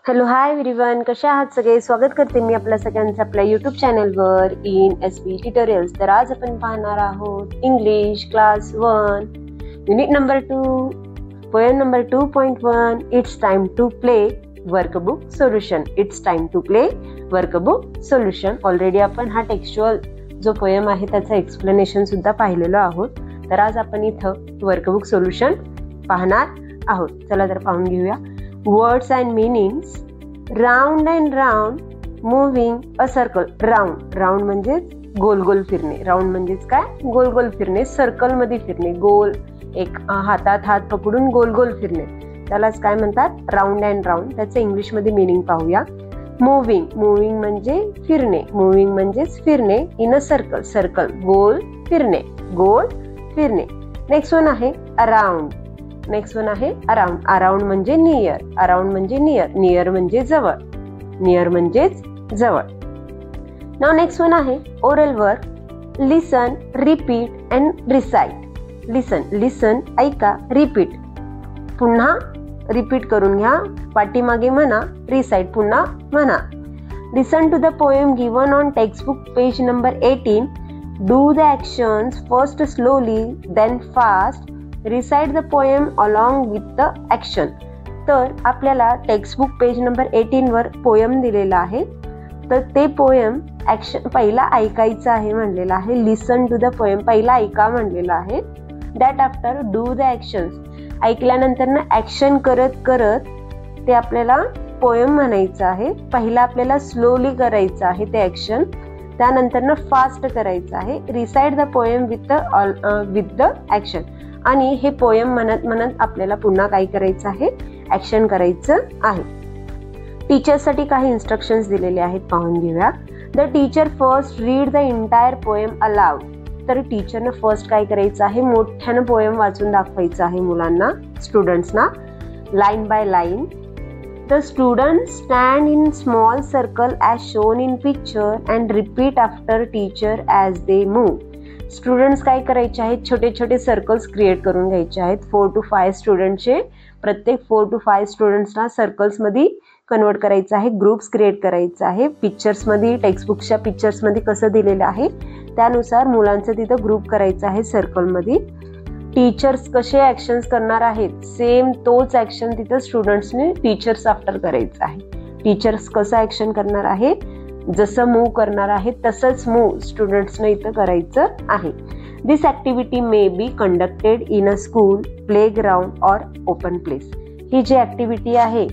Hello hi everyone, कशा आहात सगळे. स्वागत करते मी आपल्या सगळ्यांचं आपल्या यूट्यूब चॅनलवर इन एसबी ट्युटोरियल्स. तर आज आपण पाहणार आहोत English class 1 unit number 2 poem number 2.1 it's time to play workbook solution. It's time to play workbook solution. Already आपण हा टेक्स्च्युअल जो पोएम आहे त्याचं एक्सप्लेनेशन सुद्धा पाहिलेलो आहोत. तर आज आपण इथं वर्कबुक सोल्युशन पाहणार आहोत. चला तर पाहून घेऊया. Words and meanings. Round and round moving a circle. Round म्हणजेच गोल गोल फिरणे. राऊंड म्हणजेच काय, गोल गोल फिरणे, सर्कल मध्ये फिरणे, गोल एक हातात हात पकडून गोल गोल फिरणे, त्यालाच काय म्हणतात, राऊंड अँड राऊंड. त्याचं इंग्लिश मध्ये मीनिंग पाहूया. मूविंग म्हणजे फिरणे. मूविंग म्हणजेच फिरणे इन अ सर्कल. सर्कल गोल फिरणे, गोल फिरणे. नेक्स्ट वन आहे अराउंड. अराउंड म्हणजे नियर. अराउंड म्हणजे नियर म्हणजे जवळ. नियर म्हणजेच जवळ. नाउ नेक्स्ट वन आहे oral work. Listen, repeat and recite. Listen ऐका, रिपीट पुन्हा रिपीट करून घ्या, पाठीमागे म्हणा, रिसाइट पुन्हा म्हणा. Listen to the poem given on textbook page number 18. Do the actions first slowly then fast. Recite the poem along with the action. तर आपल्याला टेक्स्टबुक पेज नंबर 18 वर पोएम दिलेला आहे. तर ते पोएम ॲक्शन पहिला ऐकायचं आहे म्हणलेलं आहे. लिसन टू द पोएम पहिला ऐका म्हणलेलं आहे. That after do the actions. ऐकल्यानंतर ना ॲक्शन करत करत ते आपल्याला पोएम म्हणायचं आहे. पहिला आपल्याला स्लोली करायचं आहे ते ॲक्शन, त्यानंतर ना फास्ट करायचं आहे. Recite the poem with the action. आणि हे पोएम म्हणत म्हणत आपल्याला पुन्हा काय करायचं आहे, ऍक्शन करायचं आहे. टीचरसाठी काही इन्स्ट्रक्शन्स दिलेले आहेत, पाहून घेऊया. The teacher first read the entire poem allowed. तर टीचरनं फर्स्ट काय करायचं आहे, मोठ्यानं पोएम वाचून दाखवायचं आहे मुलांना, स्टुडंट्सना, line by line. The students stand in small circle as shown in picture and repeat after teacher as they move. Students काय करायचे आहेत, छोटे छोटे सर्कल्स क्रिएट करून घ्यायचे आहेत. 4 to 5 स्टुडंटचे, प्रत्येक 4 to 5 स्टुडंट्सना सर्कल्समध्ये कन्वर्ट करायचं आहे, ग्रुप्स क्रिएट करायचं आहे. पिक्चर्समध्ये, टेक्स्टबुकच्या पिक्चर्समध्ये कसं दिलेलं आहे त्यानुसार मुलांचं तिथं ग्रुप करायचं आहे सर्कलमध्ये. टीचर्स कसे ॲक्शन्स करणार आहेत, सेम तोच ॲक्शन तिथं स्टुडंट्सने टीचर्स आफ्टर करायचं आहे. टीचर्स कसं ॲक्शन करणार आहे, जसं मूव्ह करणार आहे तसंच मूव्ह स्टुडंट्सने इथं करायचं आहे. This activity may be conducted in a school, play ground or open place. ही जी ॲक्टिव्हिटी आहे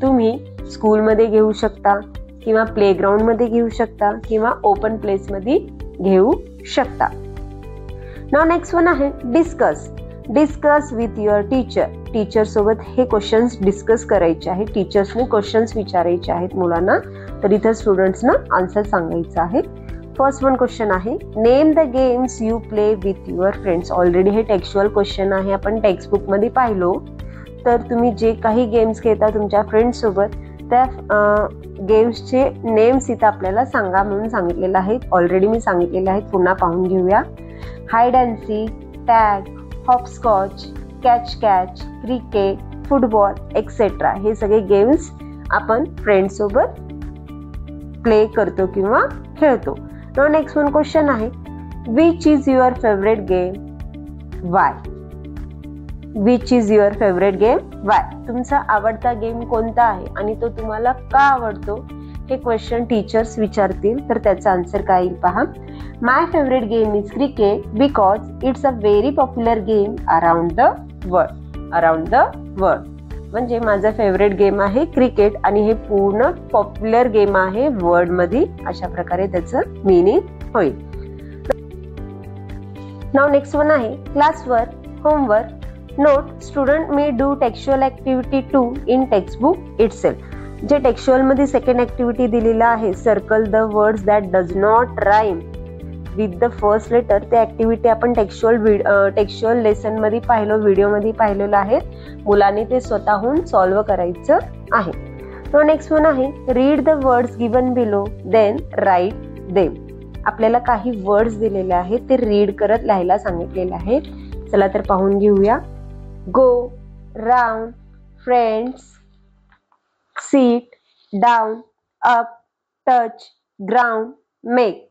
तुम्ही स्कूलमध्ये घेऊ शकता किंवा प्ले ग्राउंडमध्ये घेऊ शकता किंवा ओपन प्लेसमध्ये घेऊ शकता. नाउ नेक्स्ट वन आहे discuss with your teacher. Teacher सोबत हे क्वेश्चन्स डिस्कस करायचे आहेत. टीचर्सने क्वेश्चन्स विचारायचे आहेत मुलांना, तर इथं स्टुडंट्सना आन्सर सांगायचं आहे. फर्स्ट वन क्वेश्चन आहे, name the games you play with your friends. Already हे टेक्स्च्युअल क्वेश्चन आहे, आपण टेक्स्टबुकमध्ये पाहिलो. तर तुम्ही जे काही गेम्स खेळता तुमच्या फ्रेंड्स सोबत, त्या गेम्सचे नेम्स इथं आपल्याला सांगा म्हणून सांगितलेलं आहे. ऑलरेडी मी सांगितलेले आहेत, पुन्हा पाहून घेऊया. Hide and sick, tag, hopscotch, catch, cricket, football etcetera. हे सगळे गेम्स आपण फ्रेंड्स सोबत प्ले करतो किंवा खेळतो. नाउ नेक्स्ट वन क्वेश्चन आहे, which is your favourite game, Y. Which is your favourite game, Y. तुमचा आवडता गेम कोणता आहे आणि तो तुम्हाला का आवडतो, हे क्वेश्चन टीचर्स विचारतील. तर त्याचा आन्सर काय येईल पहा. My favourite game is cricket because it's a very popular game around the world. Around the world म्हणजे माझा फेवरेट गेम आहे क्रिकेट आणि हे पूर्ण पॉप्युलर गेम आहे वर्ल्ड मध्ये. अशा प्रकारे त्याचं मीनिंग होईल. नाउ नेक्स्ट वन आहे classwork, homework. Note, student may do textual activity 2 in textbook itself. जे टेक्स्च्युअल मध्ये सेकंड ॲक्टिव्हिटी दिलेला आहे, circle the words that does not rhyme with the first letter. ते ॲक्टिव्हिटी आपण टेक्स्च्युअल लेसन मध्ये पाहिलो, व्हिडिओमध्ये पाहिलेलं आहे. मुलांनी ते स्वतःहून सॉल्व्ह करायचं आहे. तो नेक्स्ट वन आहे, read the words given below then write them. आपल्याला काही वर्ड्स दिलेले आहेत, ते रीड करत लिहायला सांगितलेले आहे. चला तर पाहून घेऊया. Go, round, friends, seat, down, up, touch, ground, make.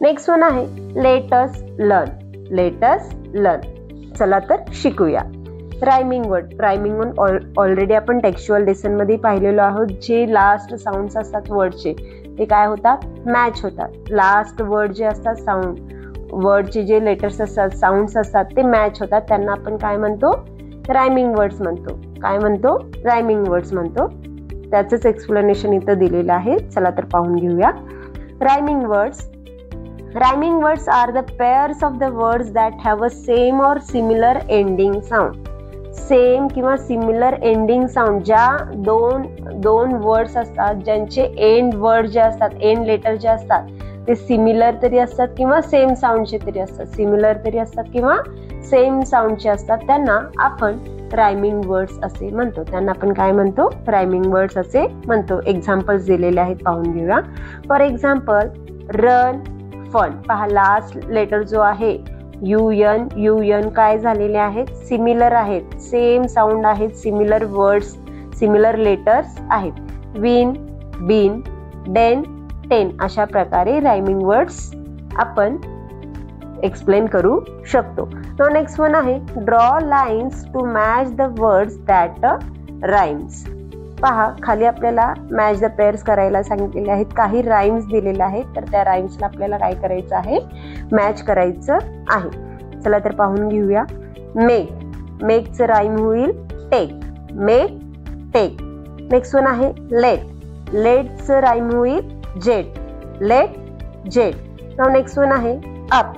Next one आहे let us learn. Let us learn. चला तर शिकूया. Rhyming word. Rhyming word already आपण टेक्स्च्युअल लेसन मध्ये पाहिलेलो आहोत. जे लास्ट साऊंड्स असतात वर्डचे ते काय होतात, मॅच होतात. लास्ट वर्ड जे असतात, साऊंड वर्डचे जे लेटर्स असतात, साऊंड्स असतात, ते मॅच होतात. त्यांना आपण काय म्हणतो, रायमिंग वर्ड्स म्हणतो. काय म्हणतो, रायमिंग वर्ड्स म्हणतो. त्याचंच एक्सप्लेनेशन इथं दिलेलं आहे. चला तर पाहून घेऊया. Rhyming words. Rhyming words are the pairs of the words that have a same or similar ending sound. Same किंवा सिमिलर एंडिंग साऊंड. ज्या दोन वर्ड्स असतात ज्यांचे एंड वर्ड जे असतात, एंड लेटर जे असतात ते सिमिलर तरी असतात किंवा सेम साऊंडचे तरी असतात. सिमिलर तरी असतात किंवा सेम साऊंडचे असतात, त्यांना आपण रायमिंग वर्ड्स असे म्हणतो. त्यांना आपण काय म्हणतो, रायमिंग वर्ड्स असे म्हणतो. एक्झाम्पल्स दिलेले आहेत, पाहून घेऊया. For example, run, fun. पहा, लास्ट लेटर जो आहे UN काय झालेले आहेत, सिमिलर आहेत, सेम साऊंड आहेत, सिमिलर वर्ड्स, सिमिलर लेटर्स आहेत. विन, बीन, डेन, टेन अशा प्रकारे रायमिंग वर्ड्स आपण एक्सप्लेन करू शकतो. नाउ नेक्स्ट वन आहे draw lines to match the words that rhymes. पहा, खाली आपल्याला मॅच द पेअर्स करायला सांगितलेले आहेत. काही राइम्स दिलेले आहेत, तर त्या राइम्सला आपल्याला काय करायचं आहे, मॅच करायचं आहे. चला तर पाहून घेऊया. मेक. मेकचं राइम होईल take. Make, take. Next one आहे लेट. लेटचं राइम होईल jet. Let, jet. Now next one आहे अप.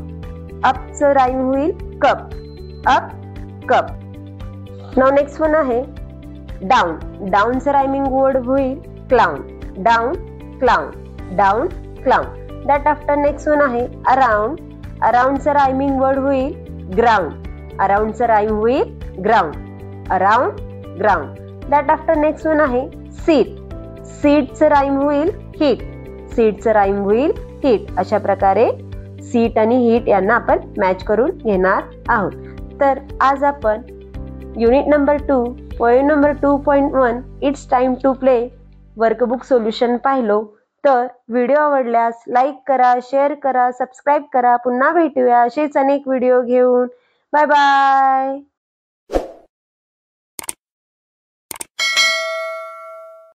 अपचं राइम होईल cup. Up, cup. Now next one आहे डाऊन. डाऊनचं रायमिंग वर्ड होईल clown. Down, clown. Down, clown. That after next one आहे अराउंड. अराउंडचं रायमिंग वर्ड होईल ग्राउंड. अराउंडचं राइम होईल ground. Around, ground. That after next one आहे सीट. सीटचं राइम होईल हीट. सीटचं राइम होईल हीट. अशा प्रकारे सीट आणि हीट यांना आपण मॅच करून घेणार आहोत. तर आज आपण unit number 2 poem number 2.1 it's time to play workbook solution पाहिलो. तर व्हिडिओ आवडल्यास लाईक करा, शेअर करा, सबस्क्राईब करा. पुन्हा भेटूया असेच अनेक व्हिडिओ घेऊन. Bye bye.